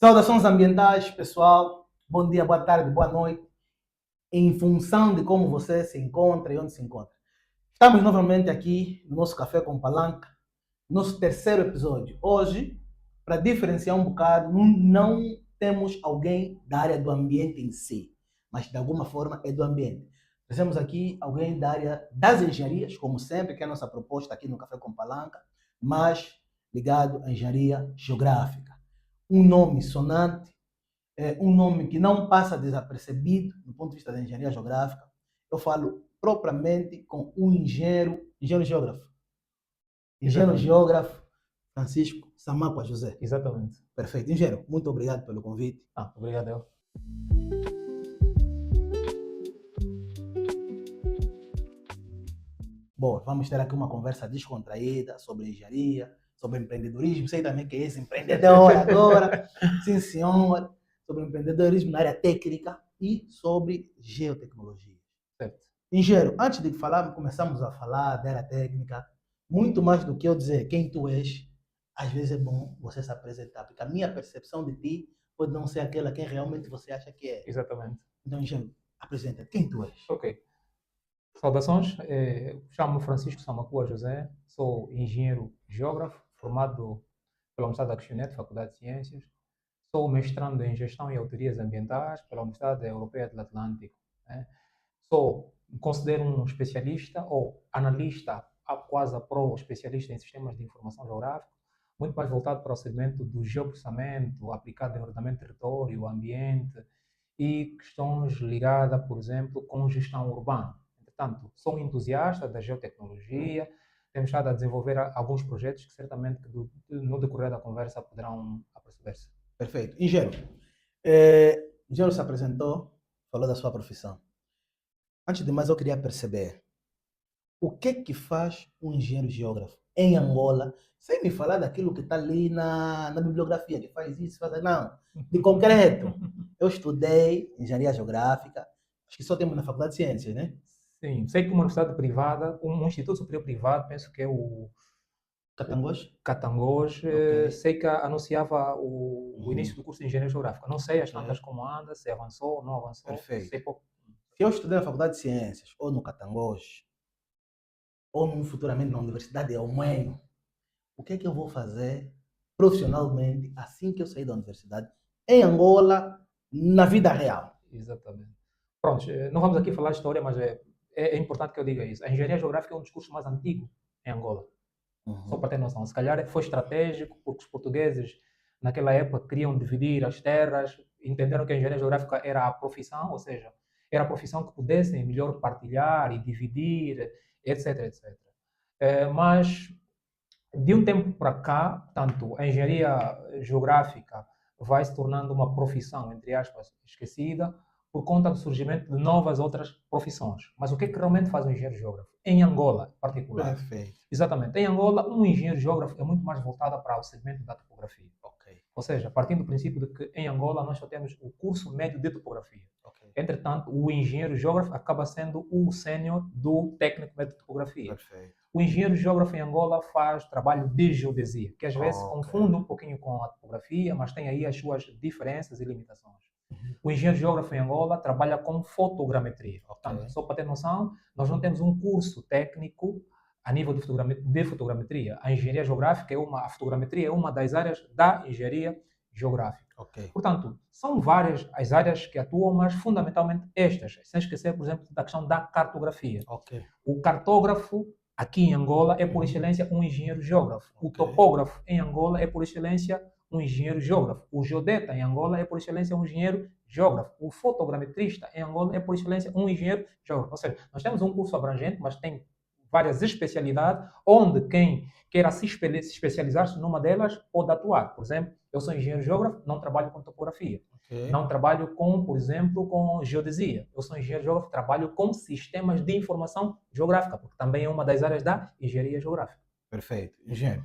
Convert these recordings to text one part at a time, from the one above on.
Saudações ambientais, pessoal. Bom dia, boa tarde, boa noite. Em função de como você se encontra e onde se encontra. Estamos novamente aqui no nosso Café com Palanca, nosso terceiro episódio. Hoje, para diferenciar um bocado, não temos alguém da área do ambiente em si, mas de alguma forma é do ambiente. Trazemos aqui alguém da área das engenharias, como sempre, que é a nossa proposta aqui no Café com Palanca, mas ligado à engenharia geográfica. Um nome sonante, um nome que não passa desapercebido do ponto de vista da engenharia geográfica. Eu falo propriamente com um engenheiro geógrafo Francisco Samacua José. Exatamente. Perfeito. Engenheiro, muito obrigado pelo convite. Obrigado eu. Bom, vamos ter aqui uma conversa descontraída sobre engenharia, sobre empreendedorismo. Sei também que é esse empreendedor agora. Sim, senhor. Sobre empreendedorismo na área técnica e sobre geotecnologia. Certo. Engenheiro, antes de começarmos a falar da área técnica, muito mais do que eu dizer quem tu és, às vezes é bom você se apresentar, porque a minha percepção de ti pode não ser aquela que realmente você acha que é. Exatamente. Então, engenheiro, apresenta quem tu és. Ok. Saudações. Chamo-me Francisco Samacua José, sou engenheiro geógrafo, formado pela Universidade da Cristianete, Faculdade de Ciências. Sou mestrando em Gestão e Autorias Ambientais pela Universidade Europeia do Atlântico. Me considero um especialista ou analista, quase a pro especialista em sistemas de informação geográfica, muito mais voltado para o segmento do geoprocessamento, aplicado em ordenamento de território, ambiente e questões ligadas, por exemplo, com gestão urbana. Portanto, sou um entusiasta da geotecnologia, temos estado a desenvolver alguns projetos que certamente no decorrer da conversa poderão aperceber-se. Perfeito. Engenheiro, engenheiro se apresentou, falou da sua profissão. Antes de mais, eu queria perceber o que faz um engenheiro geógrafo em Angola, sem me falar daquilo que está ali na bibliografia, que faz isso, faz aquilo. Não, de concreto. Eu estudei engenharia geográfica, acho que só temos na Faculdade de Ciências, né? Sim, sei que uma universidade privada, um instituto superior privado, penso que é o Catangós, Okay. sei que anunciava o início do curso de Engenharia Geográfica. Não sei as tantas como anda, se avançou ou não avançou. Perfeito. Sei pouco. Se eu estudei na Faculdade de Ciências, ou no Catangós, ou futuramente na Universidade de Almenho, o que eu vou fazer profissionalmente assim que eu sair da universidade, em Angola, na vida real? Exatamente. Pronto, não vamos aqui falar de história, mas é importante que eu diga isso. A engenharia geográfica é um dos cursos mais antigos em Angola. Só para ter noção. Se calhar foi estratégico, porque os portugueses, naquela época, queriam dividir as terras, entenderam que a engenharia geográfica era a profissão, ou seja, era a profissão que pudessem melhor partilhar e dividir, etc, etc. Mas, de um tempo para cá, tanto a engenharia geográfica vai se tornando uma profissão, entre aspas, esquecida, por conta do surgimento de novas outras profissões. Mas o que realmente faz um engenheiro geógrafo? Em Angola, em particular. Perfeito. Exatamente. Em Angola, um engenheiro geógrafo é muito mais voltado para o segmento da topografia. Okay. Ou seja, partindo do princípio de que em Angola nós só temos o curso médio de topografia. Okay. Entretanto, o engenheiro geógrafo acaba sendo o sênior do técnico médio de topografia. Perfeito. O engenheiro geógrafo em Angola faz trabalho de geodesia, que às vezes confunde um pouquinho com a topografia, mas tem aí as suas diferenças e limitações. O engenheiro geógrafo em Angola trabalha com fotogrametria. Portanto, só para ter noção, nós não temos um curso técnico a nível de fotogrametria. A engenharia geográfica a fotogrametria é uma das áreas da engenharia geográfica. Okay. Portanto, são várias as áreas que atuam, mas fundamentalmente estas, sem esquecer, por exemplo, da questão da cartografia. Okay. O cartógrafo aqui em Angola é por excelência um engenheiro geógrafo. O topógrafo em Angola é por excelência um engenheiro geógrafo. O geodeta em Angola é por excelência um engenheiro geógrafo. O fotogrametrista em Angola é por excelência um engenheiro geógrafo. Ou seja, nós temos um curso abrangente, mas tem várias especialidades, onde quem queira se especializar-se numa delas pode atuar. Por exemplo, eu sou engenheiro geógrafo, não trabalho com topografia. Okay. Não trabalho por exemplo, com geodesia. Eu sou engenheiro geógrafo, trabalho com sistemas de informação geográfica, porque também é uma das áreas da engenharia geográfica. Perfeito. Engenheiro,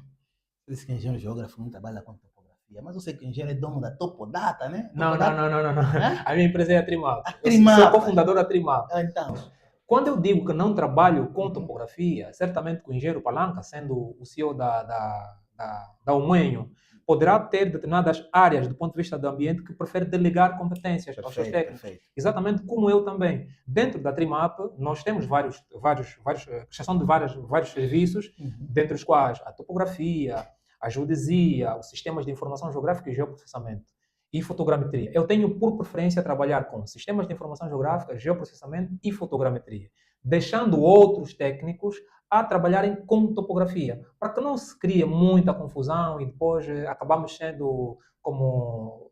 você disse que engenheiro geógrafo não trabalha com topografia, mas eu sei que o engenheiro é dono da Topodata, né? Não. A minha empresa é a Trimap. Eu sou cofundador da Trimap. Então... Quando eu digo que não trabalho com topografia, certamente com o engenheiro Palanca, sendo o CEO da Almenho, poderá ter determinadas áreas do ponto de vista do ambiente que prefere delegar competências aos seus técnicos. Perfeito. Exatamente como eu também. Dentro da Trimap, nós temos prestação de vários serviços, dentre os quais a topografia, a geodesia, os sistemas de informação geográfica e geoprocessamento e fotogrametria. Eu tenho por preferência trabalhar com sistemas de informação geográfica, geoprocessamento e fotogrametria, deixando outros técnicos a trabalharem com topografia, para que não se crie muita confusão e depois acabamos sendo como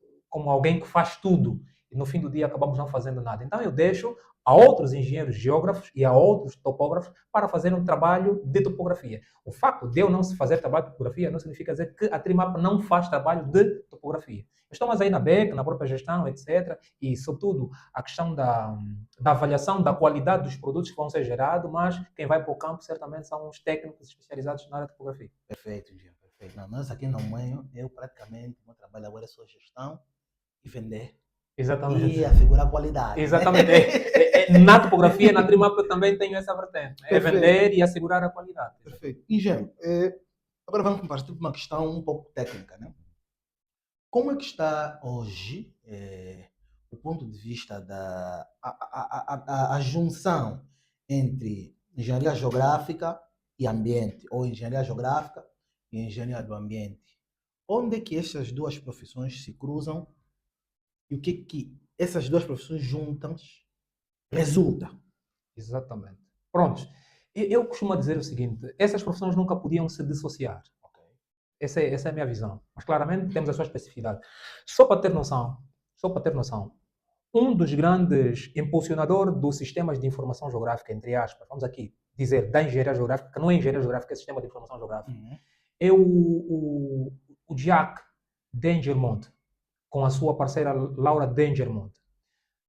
alguém que faz tudo e no fim do dia acabamos não fazendo nada. Então eu deixo a outros engenheiros geógrafos e a outros topógrafos para fazer um trabalho de topografia. O facto de eu não fazer trabalho de topografia não significa dizer que a Trimap não faz trabalho de topografia. Estamos aí na BEC, na própria gestão, etc. E, sobretudo, a questão da avaliação da qualidade dos produtos que vão ser gerados, mas quem vai para o campo certamente são os técnicos especializados na área de topografia. Perfeito, Engenheiro, perfeito. Não, nós aqui no meio, eu praticamente, meu trabalho agora é só gestão e vender. Exatamente. E assegurar a qualidade. Exatamente. Na topografia, na Trimap, eu também tenho essa vertente. É vender e assegurar a qualidade. Perfeito. Engenheiro, agora vamos partir para uma questão um pouco técnica, né? Como é que está hoje o ponto de vista da a junção entre engenharia geográfica e ambiente, ou engenharia geográfica e engenharia do ambiente? Onde é que essas duas profissões se cruzam e o que essas duas profissões juntas resulta? Exatamente. Pronto. Eu costumo dizer o seguinte, essas profissões nunca podiam se dissociar. Essa é a minha visão. Mas claramente temos a sua especificidade. Só para ter noção, um dos grandes impulsionadores dos sistemas de informação geográfica, entre aspas, vamos aqui dizer da engenharia geográfica, que não é engenharia geográfica, é sistema de informação geográfica, é o Jacques Dengermonde, com a sua parceira Laura Dengermonde.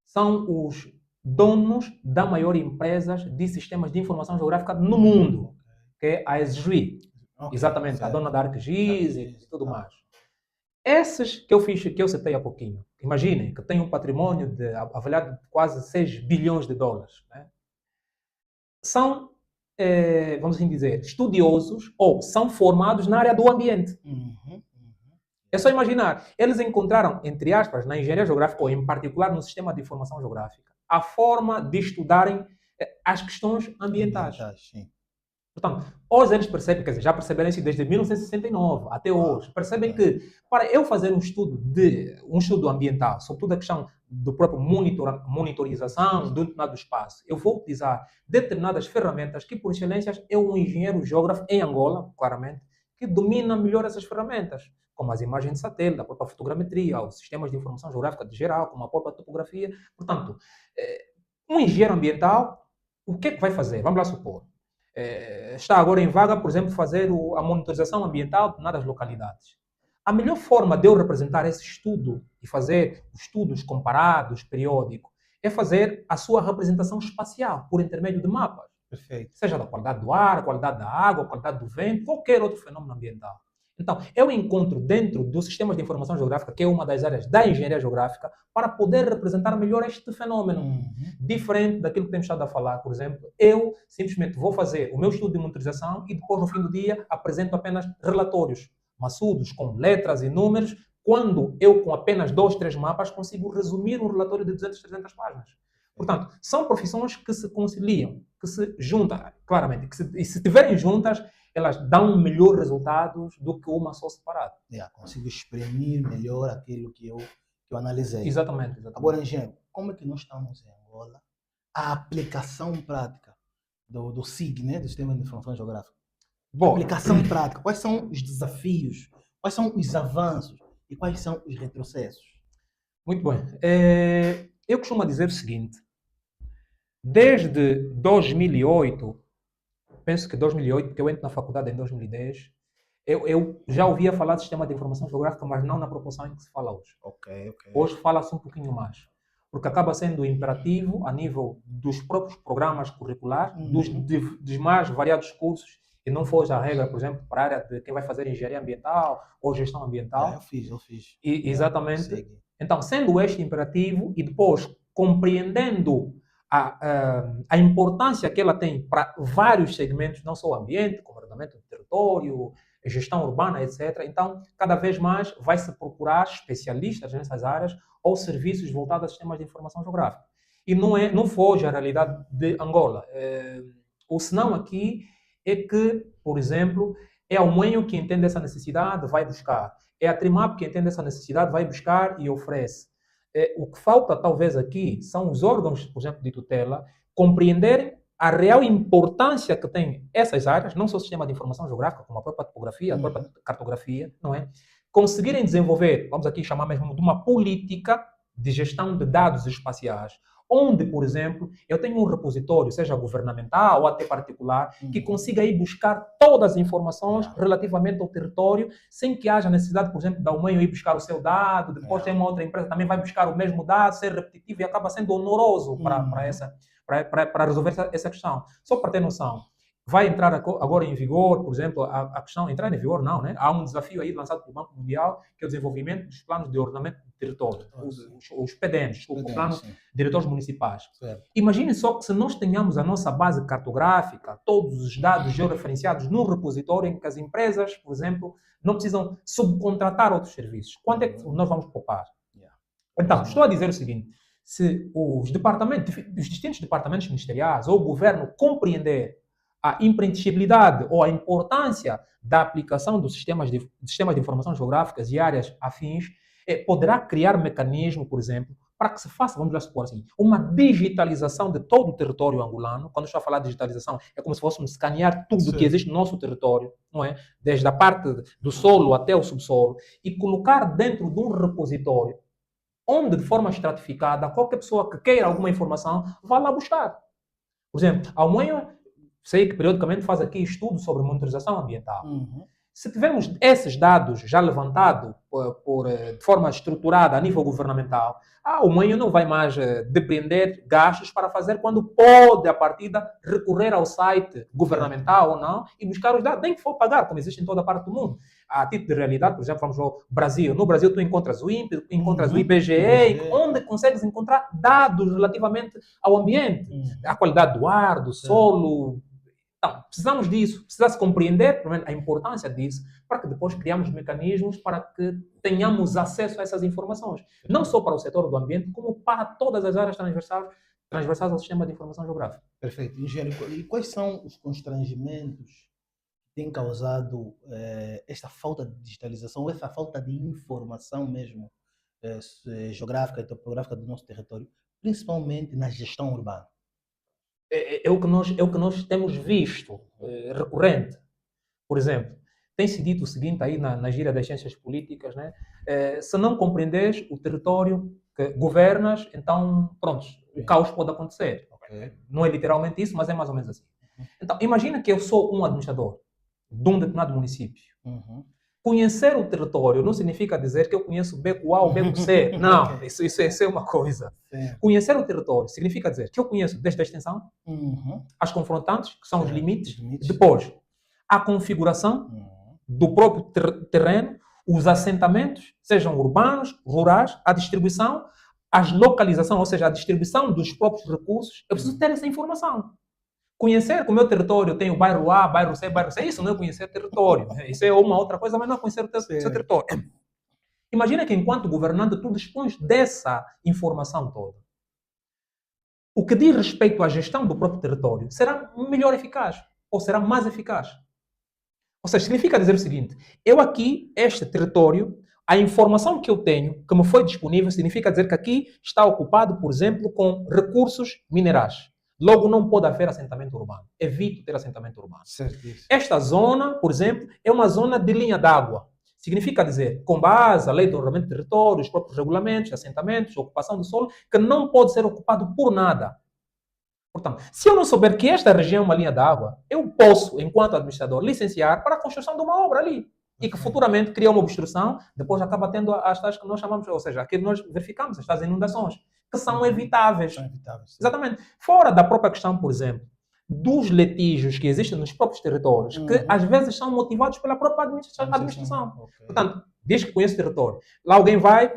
São os donos da maior empresa de sistemas de informação geográfica no mundo, que é a ESGI. Exatamente, certo. A dona da ArcGIS e tudo mais. Esses que eu citei há pouquinho, imaginem que tem um patrimônio avaliado de quase 6 bilhões de dólares. Né? São, vamos assim dizer, estudiosos ou são formados na área do ambiente. É só imaginar, eles encontraram, entre aspas, na engenharia geográfica, ou em particular no sistema de informação geográfica, a forma de estudarem as questões ambientais. Sim. Portanto, hoje eles percebem, quer dizer, já perceberam isso desde 1969 até hoje, percebem que para eu fazer um estudo ambiental, sobretudo a questão do próprio monitorização de um determinado espaço, eu vou utilizar determinadas ferramentas que, por excelência, é um engenheiro geógrafo em Angola, claramente, que domina melhor essas ferramentas, como as imagens de satélite, a própria fotogrametria, os sistemas de informação geográfica de geral, como a própria topografia. Portanto, um engenheiro ambiental, o que é que vai fazer? Vamos lá supor. Está agora em vaga, por exemplo, fazer a monitorização ambiental de determinadas localidades. A melhor forma de eu representar esse estudo e fazer estudos comparados, periódicos, é fazer a sua representação espacial por intermédio de mapas. Perfeito. Seja da qualidade do ar, qualidade da água, qualidade do vento, qualquer outro fenômeno ambiental. Então, eu encontro dentro dos sistemas de informação geográfica, que é uma das áreas da engenharia geográfica, para poder representar melhor este fenômeno. Diferente daquilo que temos estado a falar, por exemplo, eu simplesmente vou fazer o meu estudo de monitorização e depois, no fim do dia, apresento apenas relatórios maçudos, com letras e números, quando eu, com apenas 2, 3 mapas, consigo resumir um relatório de 200, 300 páginas. Portanto, são profissões que se conciliam, que se juntam, claramente, e se estiverem juntas, elas dão melhores resultados do que uma só separada. Consigo exprimir melhor aquilo que eu analisei. Exatamente. Agora, engenheiro, como é que nós estamos em Angola? A aplicação prática do SIG, né, do Sistema de Informação Geográfica. Bom, aplicação prática. Quais são os desafios? Quais são os avanços? E quais são os retrocessos? Muito bem. Eu costumo dizer o seguinte. Desde 2008, penso que 2008, porque eu entro na faculdade em 2010, eu já ouvia falar de sistema de informação geográfica, mas não na proporção em que se fala hoje. Ok. Hoje fala-se um pouquinho mais, porque acaba sendo imperativo a nível dos próprios programas curriculares, dos mais variados cursos, e não foge a regra, por exemplo, para a área de quem vai fazer engenharia ambiental ou gestão ambiental. Eu fiz. Exatamente. Então, sendo este imperativo e depois compreendendo a importância que ela tem para vários segmentos, não só o ambiente, como ordenamento do território, gestão urbana, etc. Então, cada vez mais vai-se procurar especialistas nessas áreas ou serviços voltados a sistemas de informação geográfica. E não foge à realidade de Angola. O senão aqui é que, por exemplo, é a Umenho que entende essa necessidade, vai buscar. É a Trimap que entende essa necessidade, vai buscar e oferece. O que falta, talvez, aqui, são os órgãos, por exemplo, de tutela, compreenderem a real importância que têm essas áreas, não só o sistema de informação geográfica, como a própria topografia, a própria cartografia, não é? Conseguirem desenvolver, vamos aqui chamar mesmo de uma política de gestão de dados espaciais, onde, por exemplo, eu tenho um repositório, seja governamental ou até particular, que consiga ir buscar todas as informações relativamente ao território, sem que haja necessidade, por exemplo, da Umenho ir buscar o seu dado, depois tem uma outra empresa também vai buscar o mesmo dado, ser repetitivo e acaba sendo onoroso para resolver essa questão. Só para ter noção, vai entrar agora em vigor, por exemplo, a questão, entrar em vigor não, né? Há um desafio aí lançado pelo Banco Mundial, que é o desenvolvimento dos planos de ordenamento do território, os PDMs, os planos diretores municipais. Imagine só que se nós tenhamos a nossa base cartográfica, todos os dados georreferenciados num repositório em que as empresas, por exemplo, não precisam subcontratar outros serviços. Quanto é que nós vamos poupar? Então, estou a dizer o seguinte, se os distintos departamentos ministeriais ou o governo compreender a impreendibilidade ou a importância da aplicação dos sistemas de informação geográficas e áreas afins, poderá criar mecanismo, por exemplo, para que se faça, vamos lá supor assim, uma digitalização de todo o território angolano. Quando estou a falar de digitalização, é como se fôssemos escanear tudo que existe no nosso território, não é? Desde a parte do solo até o subsolo, e colocar dentro de um repositório, onde de forma estratificada, qualquer pessoa que queira alguma informação, vá lá buscar. Por exemplo, a Umenho, sei que periodicamente faz aqui estudos sobre monitorização ambiental. Se tivermos esses dados já levantados de forma estruturada a nível governamental, a Umenho não vai mais depender gastos para fazer quando pode, a partida, recorrer ao site governamental ou não e buscar os dados, nem que for pagar, como existe em toda a parte do mundo. A título de realidade, por exemplo, vamos ao Brasil. No Brasil, tu encontras o INPE, encontras o IBGE, onde consegues encontrar dados relativamente ao ambiente, à qualidade do ar, do solo. Então, precisamos disso, precisa-se compreender a importância disso, para que depois criamos mecanismos para que tenhamos acesso a essas informações. Não só para o setor do ambiente, como para todas as áreas transversais ao sistema de informação geográfica. Perfeito. Engenheiro, e quais são os constrangimentos que têm causado esta falta de digitalização, essa falta de informação mesmo geográfica e topográfica do nosso território, principalmente na gestão urbana? É o que nós temos visto recorrente. Por exemplo, tem-se dito o seguinte aí na gíria das ciências políticas, né? Se não compreendes o território que governas, então, pronto, o caos pode acontecer. Não é literalmente isso, mas é mais ou menos assim. Então, imagina que eu sou um administrador de um determinado município. Conhecer o território não significa dizer que eu conheço o beco A ou o beco C. Não, isso é uma coisa. Conhecer o território significa dizer que eu conheço desde a extensão, as confrontantes, que são os limites, depois a configuração do próprio terreno, os assentamentos, sejam urbanos, rurais, a distribuição, as localizações, ou seja, a distribuição dos próprios recursos. Eu preciso ter essa informação. Conhecer que o meu território tem o bairro A, bairro C, isso não é conhecer território. Isso é uma outra coisa, mas não é conhecer o seu território. Imagina que enquanto governante tu dispões dessa informação toda. O que diz respeito à gestão do próprio território será melhor eficaz, ou será mais eficaz. Ou seja, significa dizer o seguinte, eu aqui, este território, a informação que eu tenho, que me foi disponível, significa dizer que aqui está ocupado, por exemplo, com recursos minerais. Logo, não pode haver assentamento urbano. Evito ter assentamento urbano. Certíssimo. Esta zona, por exemplo, é uma zona de linha d'água. Significa dizer, com base à lei do ordenamento do território, os próprios regulamentos, assentamentos, ocupação do solo, que não pode ser ocupado por nada. Portanto, se eu não souber que esta região é uma linha d'água, eu posso, enquanto administrador, licenciar para a construção de uma obra ali. E que futuramente cria uma obstrução, depois acaba tendo as tais que nós chamamos, ou seja, aqui nós verificamos, as tais inundações, que são evitáveis. São evitáveis. Exatamente. Fora da própria questão, por exemplo, dos litígios que existem nos próprios territórios, que às vezes são motivados pela própria administração. Portanto, diz que conhece o território. Lá alguém vai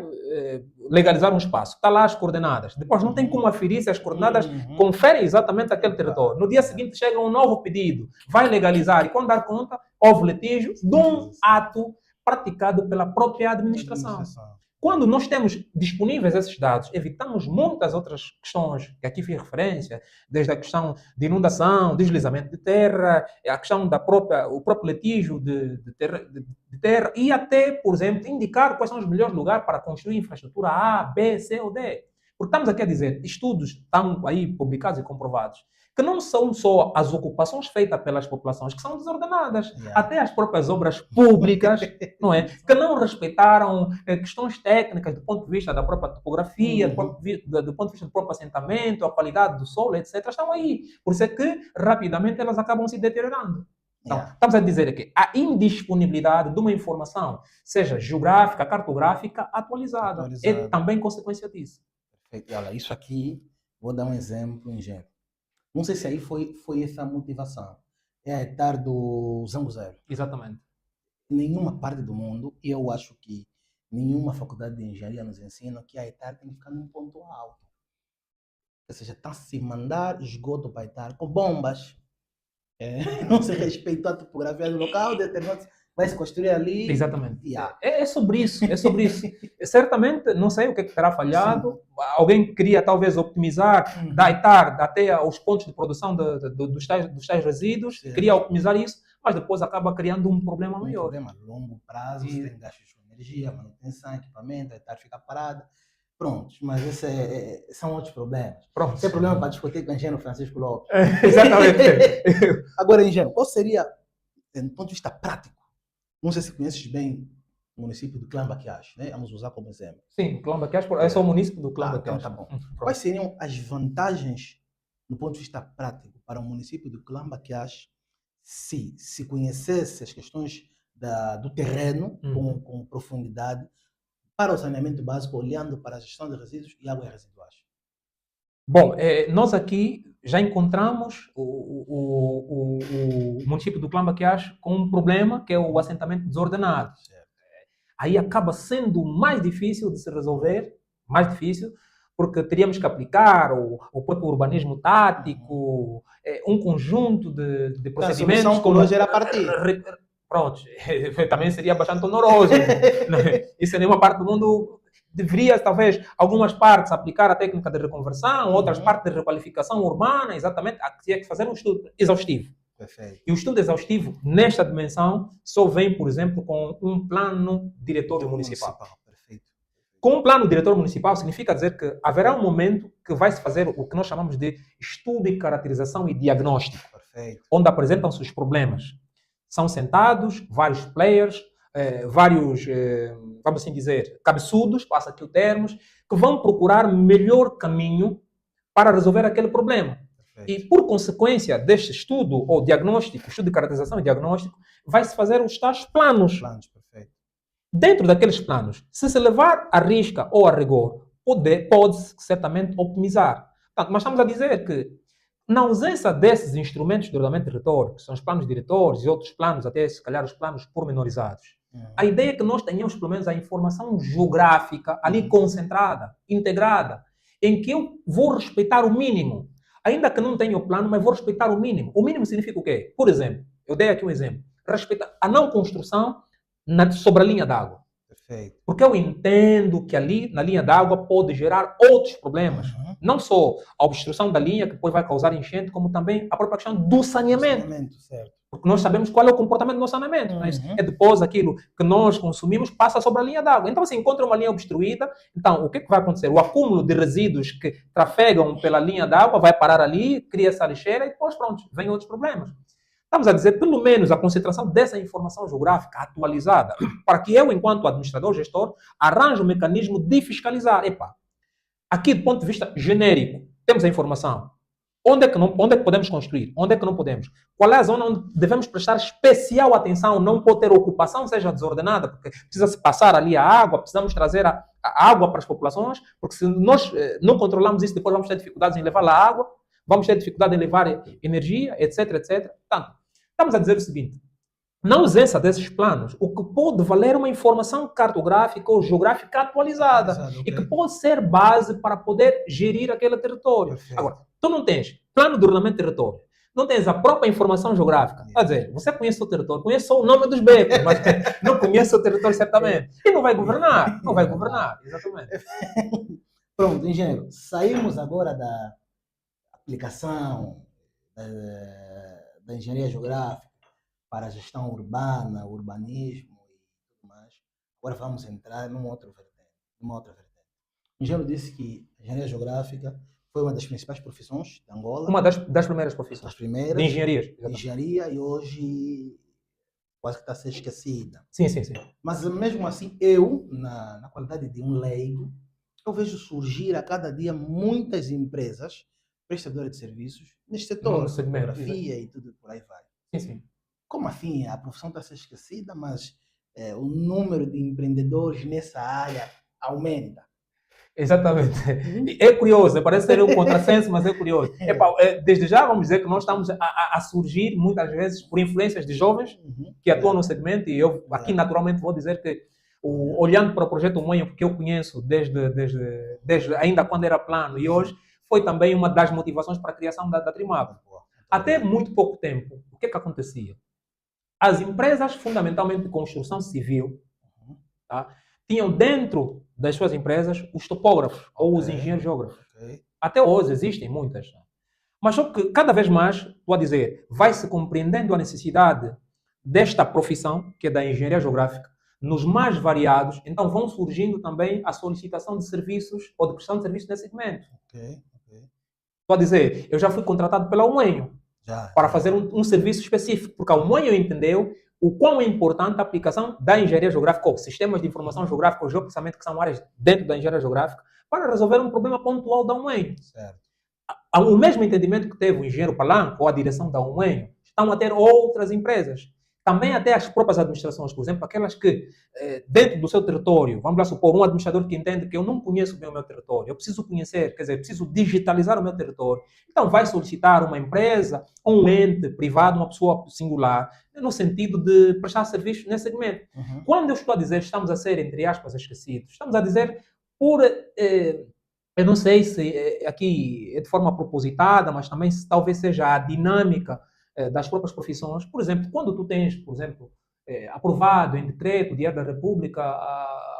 legalizar um espaço, está lá as coordenadas. Depois não tem como aferir se as coordenadas conferem exatamente aquele território. No dia seguinte chega um novo pedido, vai legalizar e quando dar conta, houve litígio de um ato praticado pela própria administração. Quando nós temos disponíveis esses dados, evitamos muitas outras questões que aqui fiz referência, desde a questão de inundação, deslizamento de terra, a questão o próprio litígio de terra e até, por exemplo, indicar quais são os melhores lugares para construir infraestrutura A, B, C ou D. Porque estamos aqui a dizer, estudos estão aí publicados e comprovados, que não são só as ocupações feitas pelas populações que são desordenadas, até as próprias obras públicas, não é? Que não respeitaram questões técnicas do ponto de vista da própria topografia, do ponto de vista do próprio assentamento, a qualidade do solo, etc., estão aí. Por isso é que, rapidamente, elas acabam se deteriorando. Então, estamos a dizer aqui, a indisponibilidade de uma informação, seja geográfica, cartográfica, atualizada. É também consequência disso. Perfeito. Olha, isso aqui, vou dar um exemplo ingênuo. Não sei se aí foi essa a motivação. É a etar do Zango Zero. Exatamente. Nenhuma parte do mundo, e eu acho que nenhuma faculdade de engenharia nos ensina que a etar tem que ficar num ponto alto. Ou seja, está se mandar esgoto para a etar com bombas. Não se respeitou a topografia do local, vai se construir ali. Exatamente. É sobre isso, é sobre isso. Certamente, não sei o que terá falhado. Sim. Alguém queria talvez optimizar da etar até aos pontos de produção dos tais resíduos, queria optimizar isso, mas depois acaba criando um problema maior. Um problema a longo prazo, você tem gastos de energia, manutenção, equipamento, a etar fica parada. Pronto, mas são outros problemas. Pronto. Esse é problema para discutir com o engenheiro Francisco Lopes. Exatamente. Agora, engenheiro, qual seria, do ponto de vista prático, não sei se conheces bem o município do Clambaquiache, né? Vamos usar como exemplo. Sim, Clambaquiache, eu sou o município do Clambaquiache. Tá bom. Quais seriam as vantagens, do ponto de vista prático, para o município do Clambaquiache se conhecesse as questões do terreno com profundidade, para o saneamento básico, olhando para a gestão de resíduos e águas residuais? Bom, nós aqui já encontramos o município do Clambaquiache com um problema que é o assentamento desordenado. Aí acaba sendo mais difícil de se resolver, porque teríamos que aplicar o próprio urbanismo tático, um conjunto de procedimentos. A solução como hoje era partir. Pronto, também seria bastante onoroso. Isso em nenhuma parte do mundo deveria, talvez, algumas partes aplicar a técnica de reconversão, outras partes de requalificação urbana, exatamente, tinha que fazer um estudo exaustivo. Perfeito. E o estudo exaustivo, nesta dimensão, só vem, por exemplo, com um plano diretor municipal. Perfeito. Com um plano diretor municipal significa dizer que haverá um momento que vai se fazer o que nós chamamos de estudo e caracterização e diagnóstico, onde apresentam-se os problemas. São sentados vários players, vários, vamos assim dizer, cabeçudos, passa aqui o termo, que vão procurar melhor caminho para resolver aquele problema. Perfeito. E por consequência deste estudo ou diagnóstico, estudo de caracterização e diagnóstico, vai-se fazer os tais planos. Perfeito. Dentro daqueles planos, se se levar à risca ou a rigor, pode-se certamente optimizar. Portanto, mas estamos a dizer que na ausência desses instrumentos de ordenamento de território, que são os planos diretores e outros planos, até se calhar os planos pormenorizados, a ideia é que nós tenhamos pelo menos a informação geográfica ali concentrada, integrada, em que eu vou respeitar o mínimo. Ainda que não tenha o plano, mas vou respeitar o mínimo. O mínimo significa o quê? Por exemplo, eu dei aqui um exemplo. Respeitar a não construção sobre a linha d'água. Perfeito. Porque eu entendo que ali, na linha d'água, pode gerar outros problemas. Não só a obstrução da linha, que depois vai causar enchente, como também a própria questão do saneamento. Certo. Porque nós sabemos qual é o comportamento do nosso saneamento. É depois aquilo que nós consumimos passa sobre a linha d'água. Então, se encontra uma linha obstruída, então o que vai acontecer? O acúmulo de resíduos que trafegam pela linha d'água vai parar ali, cria essa lixeira e depois, pronto, vem outros problemas. Estamos a dizer, pelo menos, a concentração dessa informação geográfica atualizada, para que eu, enquanto administrador, gestor, arranje um mecanismo de fiscalizar. Aqui, do ponto de vista genérico, temos a informação. Onde é que podemos construir? Onde é que não podemos? Qual é a zona onde devemos prestar especial atenção? Não pode ter ocupação, seja desordenada, porque precisa-se passar ali a água, precisamos trazer a água para as populações, porque se nós não controlamos isso, depois vamos ter dificuldades em levar a água, vamos ter dificuldade em levar energia, etc, etc. Portanto, estamos a dizer o seguinte, na ausência desses planos, o que pode valer é uma informação cartográfica ou geográfica atualizada e que pode ser base para poder gerir aquele território. Perfeito. Agora, tu não tens plano de ordenamento de território, não tens a própria informação geográfica. Quer dizer, você conhece o território, conhece só o nome dos becos, mas não conhece o território certamente. E não vai governar, não vai governar, exatamente. Pronto, engenheiro, saímos agora da aplicação da engenharia geográfica para a gestão urbana, urbanismo e tudo mais. Agora vamos entrar numa outra vertente. O engenheiro disse que a engenharia geográfica foi uma das principais profissões de Angola. Uma das primeiras profissões. Das primeiras. De engenharia. De engenharia, e hoje quase que está a ser esquecida. Sim. Mas mesmo assim, eu, na qualidade de um leigo, eu vejo surgir a cada dia muitas empresas prestadoras de serviços neste setor, fotografia e tudo por aí vai. Sim. Como assim? A profissão está a ser esquecida, mas o número de empreendedores nessa área aumenta. Exatamente. É curioso, parece ser um contrassenso, mas é curioso. Desde já vamos dizer que nós estamos a surgir muitas vezes por influências de jovens que atuam no segmento, e eu aqui naturalmente vou dizer que olhando para o projeto Moinho, que eu conheço desde ainda quando era plano e hoje, foi também uma das motivações para a criação da Trimap. Até muito pouco tempo, o que é que acontecia? As empresas, fundamentalmente de construção civil, tá, tinham dentro das suas empresas os topógrafos ou os engenheiros geógrafos. Até hoje existem muitas. Mas só que cada vez mais, estou a dizer, vai-se compreendendo a necessidade desta profissão, que é da engenharia geográfica, nos mais variados, então vão surgindo também a solicitação de serviços ou de prestação de serviços nesse segmento. Estou a dizer, eu já fui contratado pela Umenho para fazer um serviço específico, porque a Umenho entendeu o quão é importante a aplicação da engenharia geográfica, ou sistemas de informação geográfica, ou geoprocessamento, que são áreas dentro da engenharia geográfica, para resolver um problema pontual da Umenho. O mesmo entendimento que teve o engenheiro Palanco ou a direção da Umenho, estão a ter outras empresas. Também até as próprias administrações, por exemplo, aquelas que, dentro do seu território, vamos lá supor, um administrador que entende que eu não conheço bem o meu território, eu preciso conhecer, quer dizer, preciso digitalizar o meu território, então vai solicitar uma empresa, um ente privado, uma pessoa singular, no sentido de prestar serviço nesse segmento. Quando eu estou a dizer estamos a ser, entre aspas, esquecidos, estamos a dizer por... eu não sei se aqui é de forma propositada, mas também talvez seja a dinâmica das próprias profissões. Por exemplo, quando tu tens, por exemplo, aprovado em decreto, Diário da República,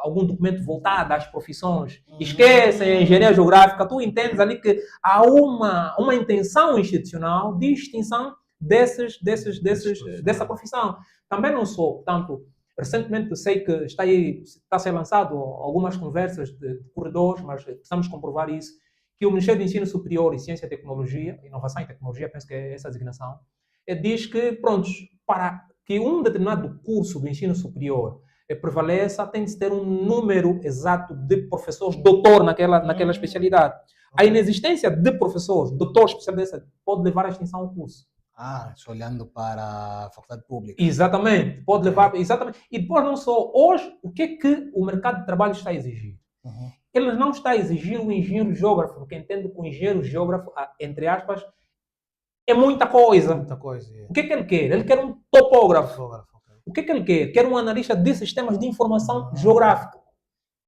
algum documento voltado às profissões, esquecem a engenharia geográfica, tu entendes ali que há uma intenção institucional de extinção dessa profissão. Também não sou, portanto, recentemente sei que está a ser lançado algumas conversas de corredores, mas precisamos comprovar isso, que o Ministério do Ensino Superior e Ciência e Tecnologia, Inovação e Tecnologia, penso que é essa a designação, diz que, pronto, para que um determinado curso do ensino superior prevaleça, tem de ter um número exato de professores doutor naquela especialidade. A inexistência de professores doutores especialistas pode levar à extinção do curso. Olhando para a faculdade pública. Exatamente, pode levar, exatamente. E depois não só, hoje, o que é que o mercado de trabalho está a exigir? Ele não está a exigir o engenheiro geógrafo, porque entendo que o engenheiro geógrafo, entre aspas, é muita coisa. O que é que ele quer? Ele quer um topógrafo. O que é que ele quer? Quer um analista de sistemas de informação geográfica.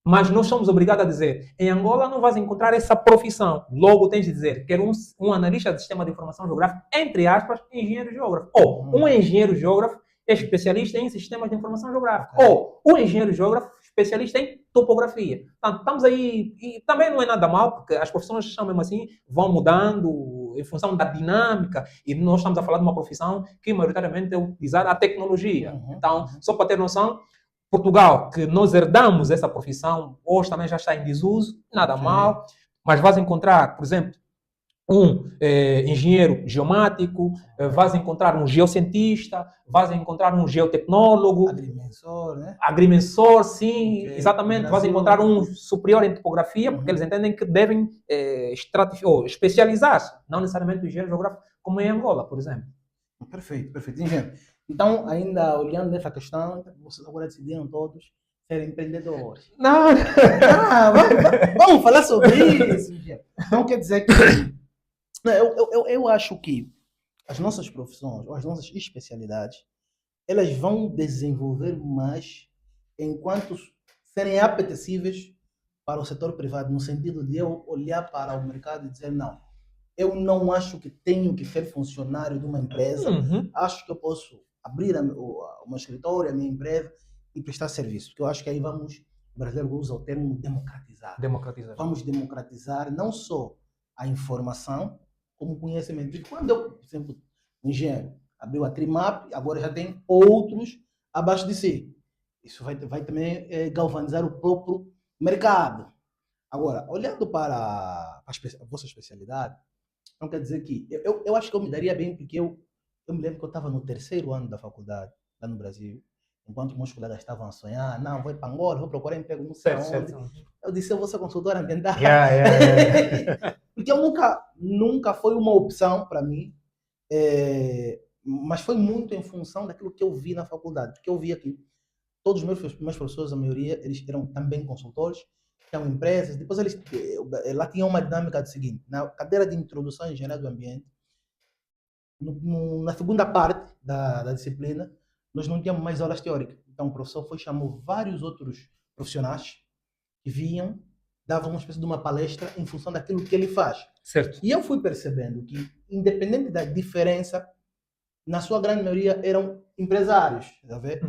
Mas nós somos obrigados a dizer, em Angola não vais encontrar essa profissão. Logo tens de dizer, quer um analista de sistema de informação geográfica, entre aspas, engenheiro geógrafo. Ou um engenheiro geógrafo é especialista em sistemas de informação geográfica. Ou um engenheiro geógrafo especialista em topografia. Portanto, estamos aí, e também não é nada mal, porque as profissões são mesmo assim, vão mudando em função da dinâmica, e nós estamos a falar de uma profissão que maioritariamente é utilizar a tecnologia. Então, só para ter noção, Portugal, que nós herdamos essa profissão, hoje também já está em desuso, nada mal, mas vais encontrar, por exemplo, um engenheiro geomático, vais encontrar um geocientista, vais encontrar um geotecnólogo, agrimensor, né? Agrimensor, sim, exatamente. Vais encontrar um superior em topografia, porque eles entendem que devem especializar-se, não necessariamente o engenheiro geográfico, como em Angola, por exemplo. Perfeito. Engenheiro. Então, ainda olhando nessa questão, vocês agora decidiram todos ser empreendedores. Não! Vamos falar sobre isso, engenheiro. Então, quer dizer que eu acho que as nossas profissões, ou as nossas especialidades, elas vão desenvolver mais enquanto serem apetecíveis para o setor privado, no sentido de eu olhar para o mercado e dizer, não, eu não acho que tenho que ser funcionário de uma empresa, acho que eu posso abrir o meu escritório, a minha empresa e prestar serviço, porque eu acho que aí vamos, o brasileiro usa o termo democratizar. Vamos democratizar não só a informação, como o conhecimento. E quando eu, por exemplo, o engenheiro abriu a Trimap, agora já tem outros abaixo de si. Isso vai também galvanizar o próprio mercado. Agora, olhando para a vossa especialidade, não quer dizer que... Eu acho que eu me daria bem, porque eu me lembro que eu estava no 3º ano da faculdade, lá no Brasil, enquanto meus colegas estavam a sonhar, não, vou para Angola, vou procurar emprego, não sei onde. Eu disse, eu vou ser consultor ambiental. Porque eu nunca foi uma opção para mim, mas foi muito em função daquilo que eu vi na faculdade, porque eu vi aqui, todos os meus professores, a maioria, eles eram também consultores, tinham empresas, depois eles lá tinham uma dinâmica do seguinte, na cadeira de introdução à engenharia do ambiente, na segunda parte da disciplina, nós não tínhamos mais aulas teóricas. Então o professor chamou vários outros profissionais que vinham, davam uma espécie de uma palestra em função daquilo que ele faz. Certo. E eu fui percebendo que, independente da diferença, na sua grande maioria eram empresários. Tá vendo?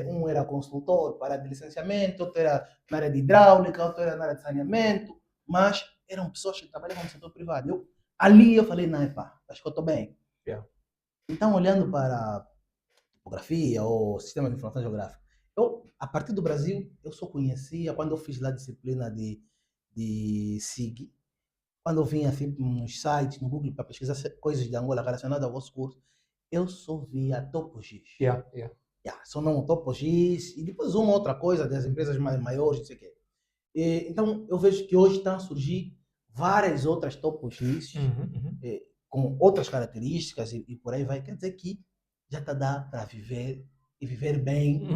Um era consultor para de licenciamento, outro era na área de hidráulica, outro era na área de saneamento, mas eram pessoas que trabalhavam no setor privado. Ali eu falei, não, acho que eu estou bem. Yeah. Então, olhando para a topografia ou sistema de informação geográfica, a partir do Brasil, eu só conhecia quando eu fiz lá a disciplina de SIG, quando eu vinha assim nos sites, no Google, para pesquisar coisas de Angola relacionadas ao vosso curso, eu só via TopoGIS. Só não TopoGIS, e depois uma outra coisa das empresas maiores, não sei o quê. Então, eu vejo que hoje estão a surgir várias outras TopoGIS, com outras características e por aí vai. Quer dizer que já dá para viver e viver bem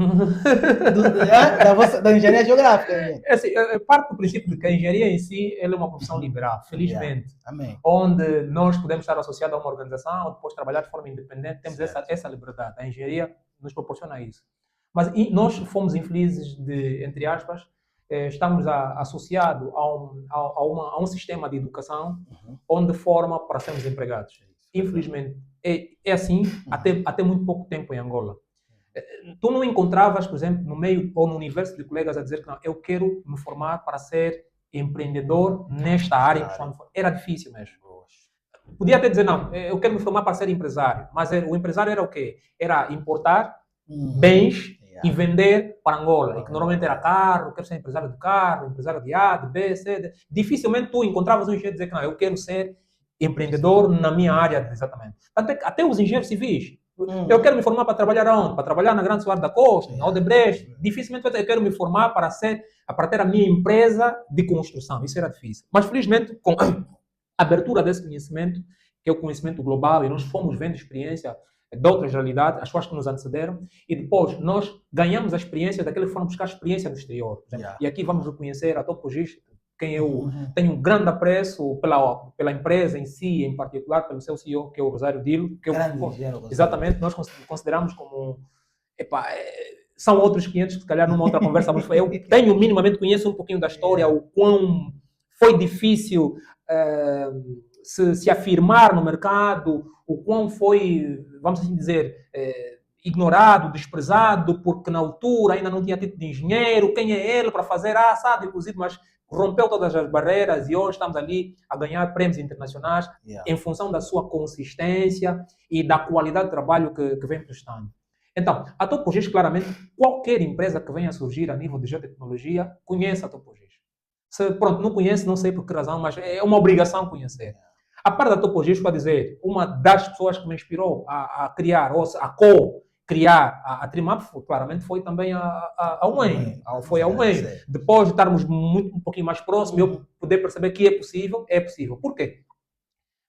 da engenharia geográfica. Assim, parte do princípio de que a engenharia em si ela é uma profissão liberal, felizmente. Amém. Onde nós podemos estar associados a uma organização ou depois trabalhar de forma independente, temos essa liberdade. A engenharia nos proporciona isso. Mas nós fomos infelizes de, entre aspas, estamos associados a um sistema de educação onde forma para sermos empregados. Infelizmente, é assim até muito pouco tempo em Angola. Tu não encontravas, por exemplo, no meio ou no universo de colegas a dizer que não, eu quero me formar para ser empreendedor nesta área. Era difícil mesmo. Podia até dizer, não, eu quero me formar para ser empresário. Mas o empresário era o quê? Era importar bens e vender para Angola. E que normalmente era carro, quero ser empresário de carro, empresário de A, de B, C. D. Dificilmente tu encontravas um engenheiro dizer que não, eu quero ser empreendedor na minha área, exatamente. Até os engenheiros civis. Eu quero me formar para trabalhar aonde? Para trabalhar na Grande Soares da Costa, na Odebrecht. Dificilmente eu quero me formar para ter a minha empresa de construção. Isso era difícil. Mas, felizmente, com a abertura desse conhecimento, que é o conhecimento global, e nós fomos vendo experiência de outras realidades, as pessoas que nos antecederam, e depois nós ganhamos a experiência daqueles que foram buscar experiência no exterior. E aqui vamos reconhecer a TopoGIS, quem eu tenho um grande apreço pela empresa em si, em particular pelo seu CEO, que é o Rosário Dilo, que exatamente, nós consideramos como são outros 500 que se calhar numa outra conversa, mas eu tenho minimamente, conheço um pouquinho da história, o quão foi difícil se afirmar no mercado, o quão foi, vamos assim dizer, ignorado, desprezado, porque na altura ainda não tinha título de engenheiro, quem é ele para fazer, sabe, inclusive, mas rompeu todas as barreiras e hoje estamos ali a ganhar prêmios internacionais em função da sua consistência e da qualidade de trabalho que vem prestando. Então, a TopoGIS, claramente, qualquer empresa que venha a surgir a nível de geotecnologia, conhece a TopoGIS. Se, pronto, não conhece, não sei por que razão, mas é uma obrigação conhecer. A parte da TopoGIS, para dizer, uma das pessoas que me inspirou a criar, ou a criar a Trimap, claramente foi também a UEM. Foi a UEM. Depois de estarmos um pouquinho mais próximos, eu poder perceber que é possível. Por quê?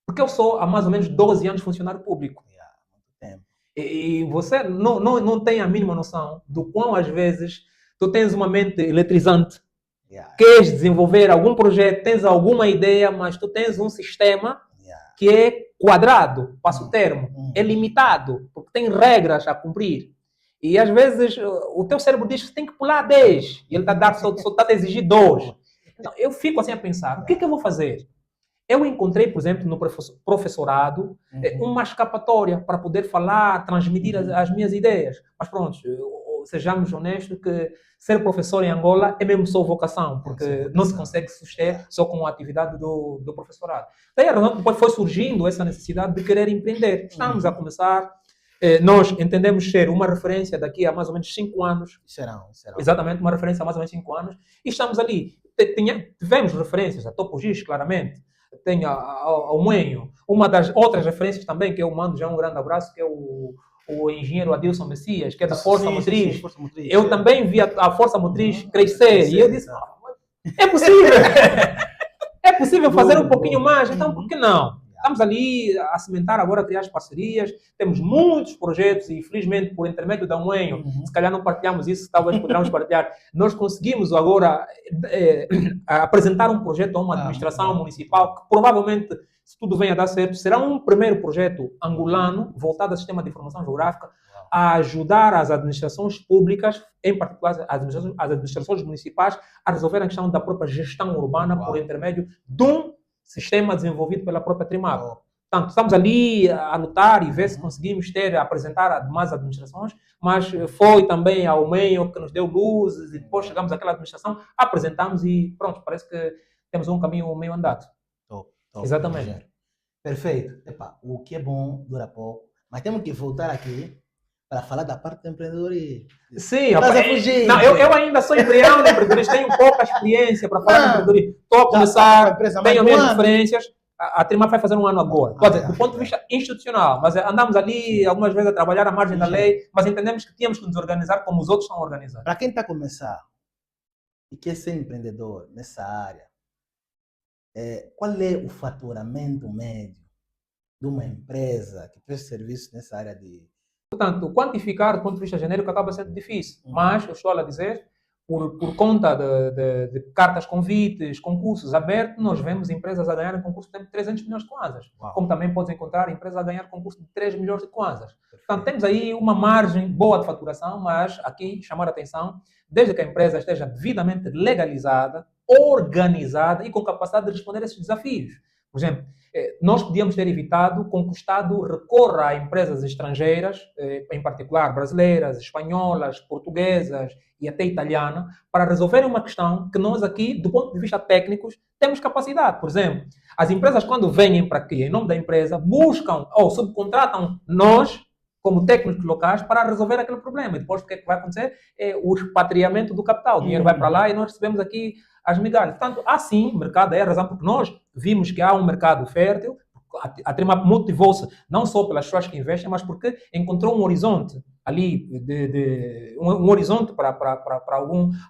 Porque eu sou há mais ou menos 12 anos funcionário público. E você não tem a mínima noção do quão, às vezes, tu tens uma mente eletrizante, queres desenvolver algum projeto, tens alguma ideia, mas tu tens um sistema que é quadrado, passo o termo, é limitado, porque tem regras a cumprir. E às vezes o teu cérebro diz que tem que pular 10 e ele só está a exigir 2. Então eu fico assim a pensar, o que é que eu vou fazer? Eu encontrei, por exemplo, no professorado, uma escapatória para poder falar, transmitir as minhas ideias. Mas pronto, sejamos honestos que ser professor em Angola é mesmo só vocação, porque não se consegue suster só com a atividade do professorado. Daí a razão que depois foi surgindo essa necessidade de querer empreender. Estamos a começar. Nós entendemos ser uma referência daqui a mais ou menos 5 anos. Serão. Exatamente, uma referência a mais ou menos 5 anos. E estamos ali. Tivemos referências a Topo Giz, claramente. Tem ao Moenho. Uma das outras referências também, que eu mando já um grande abraço, que é o engenheiro Adilson Messias, que é da Força Motriz. Sim, Força Motriz. Eu também vi a Força Motriz crescer. E eu disse, é possível. É possível fazer um pouquinho mais, então por que não? Estamos ali a cimentar agora, a criar as parcerias, temos muitos projetos e, felizmente, por intermédio da Moenho, se calhar não partilhamos isso, talvez poderamos partilhar, nós conseguimos agora apresentar um projeto a uma administração municipal que provavelmente, se tudo venha a dar certo, será um primeiro projeto angolano voltado ao sistema de informação geográfica a ajudar as administrações públicas, em particular as administrações municipais, a resolver a questão da própria gestão urbana por intermédio de um sistema desenvolvido pela própria Trimap. Portanto, estamos ali a lutar e ver se conseguimos apresentar a demais administrações, mas foi também ao meio que nos deu luzes e depois chegamos àquela administração, apresentamos e pronto, parece que temos um caminho meio andado. Top, exatamente. Perfeito. Epa, o que é bom dura pouco, mas temos que voltar aqui para falar da parte do empreendedorismo. Sim, não, eu ainda sou empreendedor, tenho pouca experiência para falar de empreendedorismo. Estou a começar, tenho minhas referências. A Trimap vai fazer um ano agora. Do ponto de vista institucional, mas andamos ali algumas vezes a trabalhar à margem da lei, mas entendemos que tínhamos que nos organizar como os outros estão organizados. Para quem está a começar e quer ser empreendedor nessa área, qual é o faturamento médio de uma empresa que presta serviço nessa área de... Portanto, quantificar do ponto de vista genérico acaba sendo difícil, mas eu estou a dizer, por conta de cartas convites, concursos abertos, nós vemos empresas a ganhar concurso de 300 milhões de kwanzas, como também podes encontrar empresas a ganhar concurso de 3 milhões de kwanzas. Portanto, temos aí uma margem boa de faturação, mas aqui chamar a atenção, desde que a empresa esteja devidamente legalizada, organizada e com capacidade de responder a esses desafios. Por exemplo, nós podíamos ter evitado com que o Estado recorra a empresas estrangeiras, em particular brasileiras, espanholas, portuguesas e até italianas, para resolverem uma questão que nós aqui, do ponto de vista técnico, temos capacidade. Por exemplo, as empresas quando vêm para aqui, em nome da empresa, buscam ou subcontratam nós, como técnicos locais, para resolver aquele problema. E depois o que é que vai acontecer? É o expatriamento do capital. O dinheiro vai para lá e nós recebemos aqui as migalhas. Portanto, há sim mercado, é a razão porque nós vimos que há um mercado fértil, a Trimap motivou-se não só pelas pessoas que investem, mas porque encontrou um horizonte ali, um horizonte para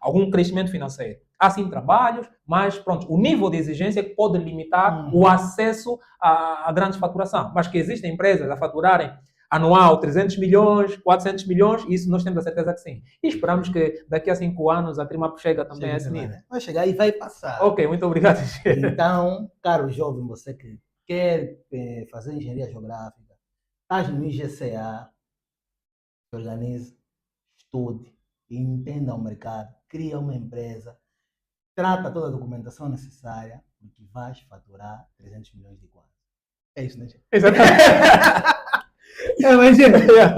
algum crescimento financeiro. Há sim trabalhos, mas pronto, o nível de exigência que pode limitar o acesso a grandes faturação. Mas que existem empresas a faturarem anual 300 milhões, 400 milhões, isso nós temos a certeza que sim. E esperamos que daqui a 5 anos a Trimap chega também a esse nível. Vai chegar e vai passar. Ok, muito obrigado. Então, caro jovem, você que quer fazer engenharia geográfica, estás no IGCA, se organize, estude, entenda o mercado, cria uma empresa, trata toda a documentação necessária, porque vais faturar 300 milhões de kwanzas. É isso, né, gente? Exatamente.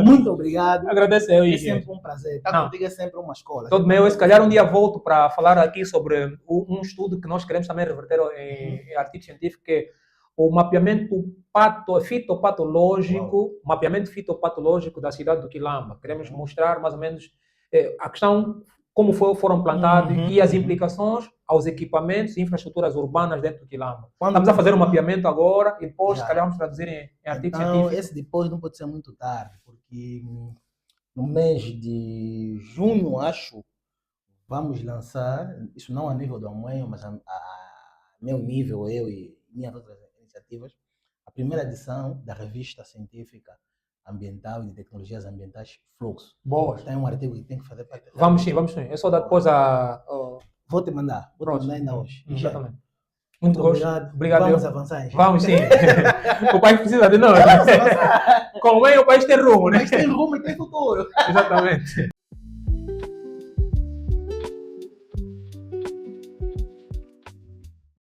Muito obrigado. Agradeço eu. É sempre um prazer. Estar contigo é sempre uma escola. Todo meu. Se calhar um dia volto para falar aqui sobre um estudo que nós queremos também reverter em artigo científico, que é o mapeamento fitopatológico da cidade do Quilamba. Queremos mostrar mais ou menos a questão, como foram plantados e as implicações aos equipamentos e infraestruturas urbanas dentro do Quilamba. Estamos a fazer um mapeamento agora e depois, se calhar, vamos traduzir em artigo científico. Esse depois não pode ser muito tarde, porque no mês de junho, acho, vamos lançar, isso não a nível do Amanhã, mas a meu nível, eu e minhas outras iniciativas, a primeira edição da revista científica ambiental e de tecnologias ambientais Fluxo. Boa. Tem um artigo que tem que fazer parte. Vamos sim. É só dar depois Vou te mandar ainda hoje. Exatamente. Muito gosto. obrigado. Obrigado. Vamos avançar. Gente. Vamos sim. O país precisa de nós. Vamos avançar. Como é o país tem rumo, né? Mas tem rumo e tem futuro. Exatamente.